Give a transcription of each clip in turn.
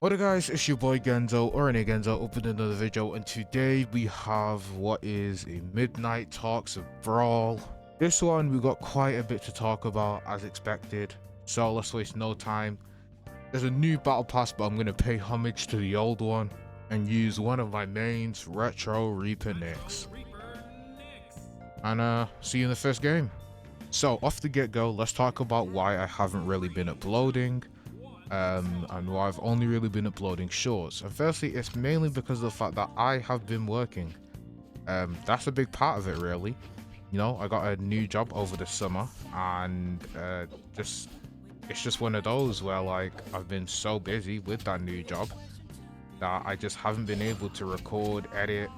What up guys, it's your boy Genzo or Rene Genzo up with another video, and today we have what is a midnight talks of Brawl. This one we got quite a bit to talk about as expected, so let's waste no time. There's a new battle pass, but I'm going to pay homage to the old one and use one of my mains, Retro Reaper Nix. And see you in the first game. So off the get-go, let's talk about why I haven't really been uploading. And why I've only really been uploading shorts. And firstly, it's mainly because of the fact that I have been working. That's a big part of it, really. You know, I got a new job over the summer, and it's just one of those where, like, I've been so busy with that new job that I just haven't been able to record, edit.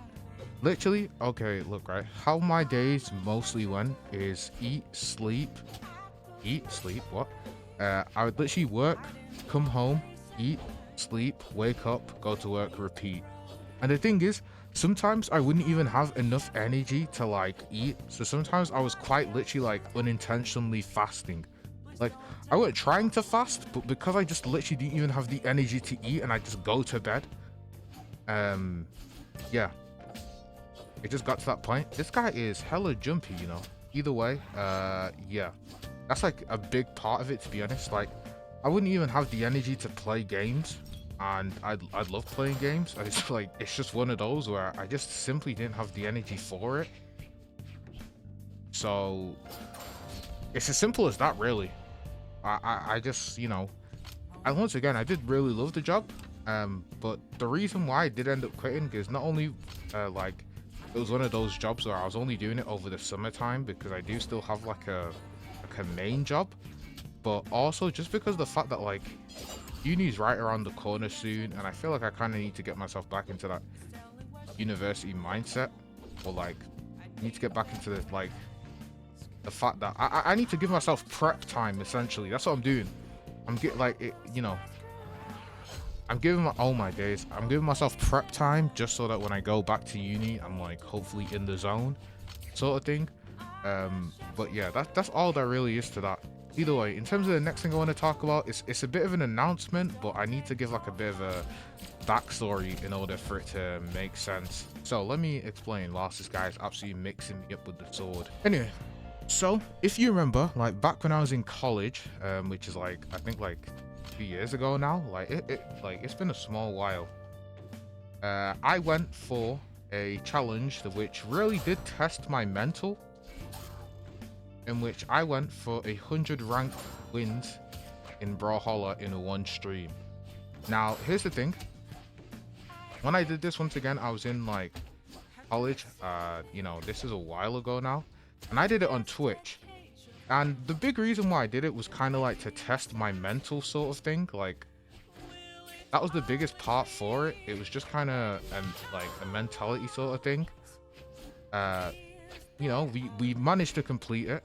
Literally, okay, look, right, how my days mostly went is eat, sleep, what? I would literally work, come home, eat, sleep, wake up, go to work, repeat. And the thing is, sometimes I wouldn't even have enough energy to like eat, so sometimes I was quite literally like unintentionally fasting. Like, I wasn't trying to fast, but because I just literally didn't even have the energy to eat and I just go to bed, yeah, it just got to that point. This guy is hella jumpy, you know. Either way, yeah, that's like a big part of it, to be honest. Like, I wouldn't even have the energy to play games, and I'd love playing games. I just like, it's just one of those where I just simply didn't have the energy for it. So it's as simple as that, really. I just, you know, and once again, I did really love the job, but the reason why I did end up quitting is not only like, it was one of those jobs where I was only doing it over the summertime because I do still have like a main job, but also just because of the fact that like uni's right around the corner soon, and I feel like I kind of need to get myself back into that university mindset, or like need to get back into the like the fact that I need to give myself prep time. Essentially, that's what I'm doing. I'm getting like it, you know, I'm giving my days, I'm giving myself prep time just so that when I go back to uni, I'm like hopefully in the zone, sort of thing. But yeah, that's all there really is to that. Either way, in terms of the next thing I want to talk about, it's a bit of an announcement, but I need to give like a bit of a backstory in order for it to make sense. So let me explain whilst this guy is absolutely mixing me up with the sword. Anyway, so if you remember, like back when I was in college, which is like, I think like 2 years ago now, like it's been a small while. I went for a challenge which really did test my mental, in which I went for 100 ranked wins in Brawlhalla in one stream. Now, here's the thing. When I did this, once again, I was in like college. You know, this is a while ago now, and I did it on Twitch. And the big reason why I did it was kind of like to test my mental, sort of thing. Like, that was the biggest part for it. It was just kind of like a mentality sort of thing. You know, we managed to complete it.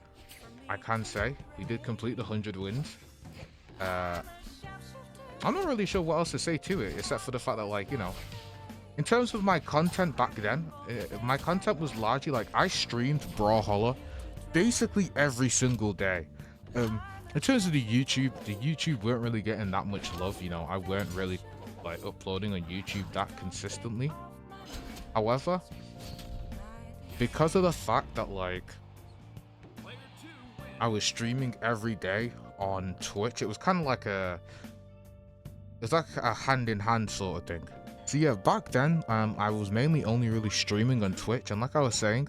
I can say we did complete the 100 wins. I'm not really sure what else to say to it, except for the fact that, like, you know, in terms of my content back then, my content was largely like, I streamed Brawlhalla basically every single day. In terms of the YouTube weren't really getting that much love, you know. I weren't really like uploading on YouTube that consistently. However, because of the fact that like I was streaming every day on Twitch, it was kind of like it's like a hand-in-hand sort of thing. So yeah, back then I was mainly only really streaming on Twitch, and like I was saying,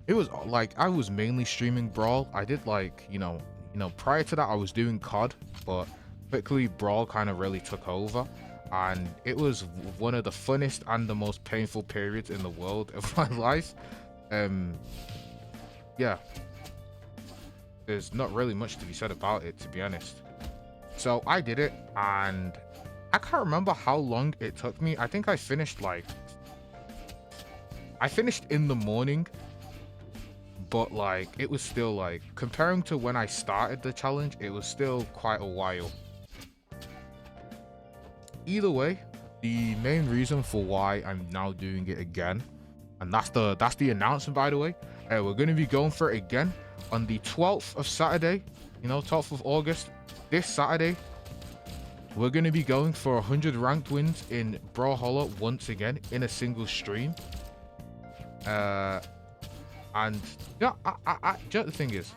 it was like I was mainly streaming Brawl. I did like, you know, prior to that I was doing COD, but quickly Brawl kind of really took over, and it was one of the funnest and the most painful periods in the world of my life. Yeah, there's not really much to be said about it, to be honest. So I did it, and I can't remember how long it took me. I think I finished in the morning, but like it was still like, comparing to when I started the challenge, it was still quite a while. Either way, the main reason for why I'm now doing it again, and that's the announcement, by the way, we're going to be going for it again on the 12th of Saturday, you know, 12th of August, this Saturday. we're going to be going for 100 ranked wins in Brawlhalla once again in a single stream. And yeah, the thing is,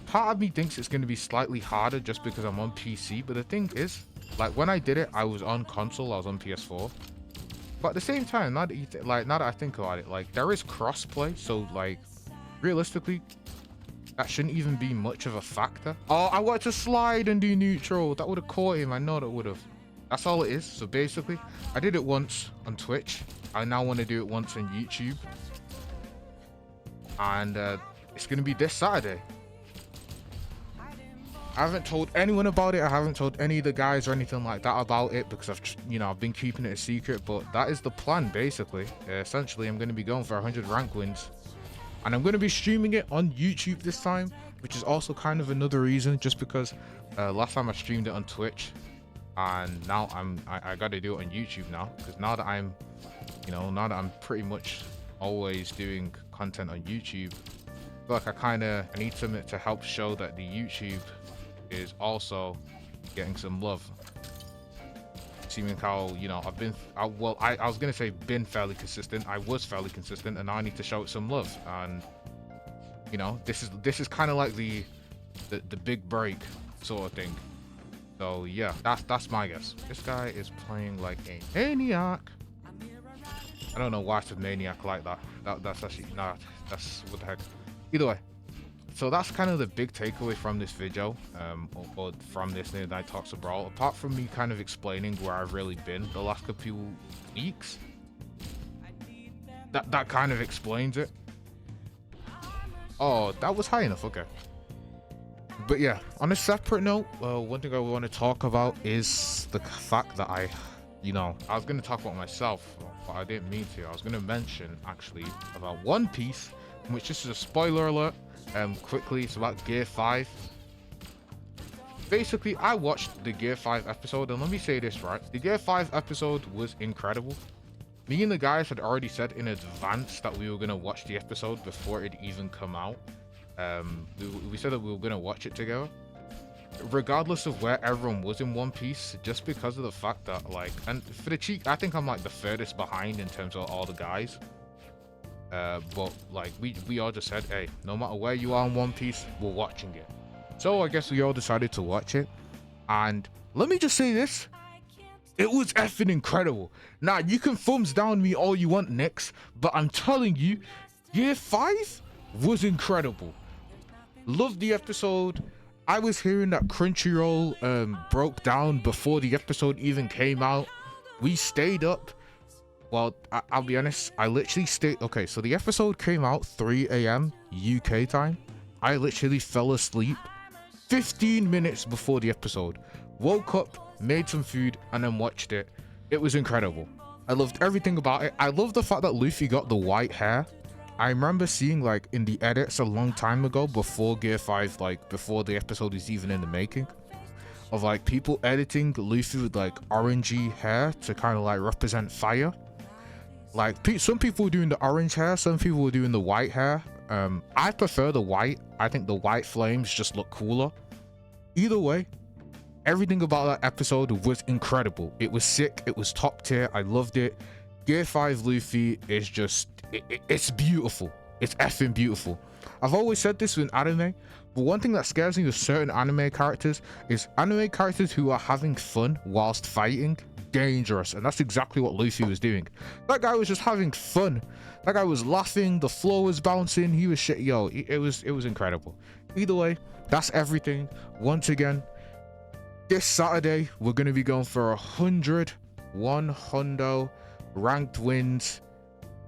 part of me thinks it's going to be slightly harder just because I'm on PC. But the thing is, like when I did it, I was on console, I was on PS4. But at the same time, now that I think about it, like there is crossplay, so like realistically, that shouldn't even be much of a factor. Oh, I wanted to slide and do neutral. That would have caught him. I know that would have. That's all it is. So basically, I did it once on Twitch. I now want to do it once on YouTube. And it's going to be this Saturday. I haven't told anyone about it. I haven't told any of the guys or anything like that about it because I've been keeping it a secret. But that is the plan, basically. Essentially, I'm going to be going for 100 rank wins. And I'm going to be streaming it on YouTube this time, which is also kind of another reason, just because last time I streamed it on Twitch, and now I got to do it on YouTube now, because now that I'm pretty much always doing content on YouTube, I feel like I need something to help show that the YouTube is also getting some love. Seeming how, I was gonna say been fairly consistent. I was fairly consistent, and now I need to show it some love. And this is kind of like the big break sort of thing. So yeah, that's my guess. This guy is playing like a maniac. I don't know why I said maniac like that. That's actually that's what the heck. Either way. So that's kind of the big takeaway from this video, or from this Night Talks of Brawl. Apart from me kind of explaining where I've really been the last couple weeks, that kind of explains it. Oh, that was high enough. Okay. But yeah, on a separate note, one thing I want to talk about is the fact that I was going to talk about myself, but I didn't mean to. I was going to mention actually about One Piece, which this is a spoiler alert. Quickly, it's about Gear 5. Basically, I watched the Gear 5 episode, and let me say this, right? The Gear 5 episode was incredible. Me and the guys had already said in advance that we were going to watch the episode before it even come out. We said that we were going to watch it together. Regardless of where everyone was in One Piece, just because of the fact that, like, and for the cheek, I think I'm like the furthest behind in terms of all the guys. But like we all just said, hey, no matter where you are in One Piece, we're watching it. So I guess we all decided to watch it, and let me just say this, it was effing incredible. Now you can thumbs down me all you want, Nix, but I'm telling you, Year 5 was incredible. Loved the episode. I was hearing that Crunchyroll broke down before the episode even came out. We stayed up. Well, I'll be honest, I literally stayed... Okay, so the episode came out 3 a.m. UK time. I literally fell asleep 15 minutes before the episode. Woke up, made some food, and then watched it. It was incredible. I loved everything about it. I love the fact that Luffy got the white hair. I remember seeing, like, in the edits a long time ago, before Gear 5, like, before the episode is even in the making, of, like, people editing Luffy with, like, orangey hair to kind of, like, represent fire. Like, some people were doing the orange hair, some people were doing the white hair. I prefer the white. I think the white flames just look cooler. Either way, everything about that episode was incredible. It was sick. It was top tier. I loved it. Gear 5 Luffy is just... It's beautiful. It's effing beautiful. I've always said this with anime, but one thing that scares me with certain anime characters is anime characters who are having fun whilst fighting. Dangerous, and that's exactly what Luffy was doing. That guy was just having fun. That guy was laughing, the floor was bouncing, he was shit. Yo, it was incredible. Either way, that's everything. Once again, this Saturday we're going to be going for 100 ranked wins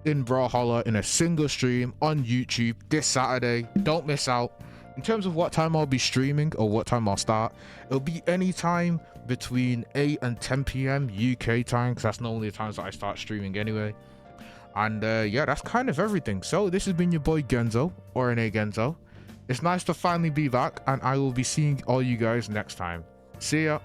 in Brawlhalla in a single stream on YouTube this Saturday. Don't miss out. In terms of what time I'll be streaming or what time I'll start, it'll be any time between 8 and 10 p.m. UK time, because that's normally the times that I start streaming anyway. And yeah, that's kind of everything. So this has been your boy Genzo, or Rene Genzo. It's nice to finally be back, and I will be seeing all you guys next time. See ya.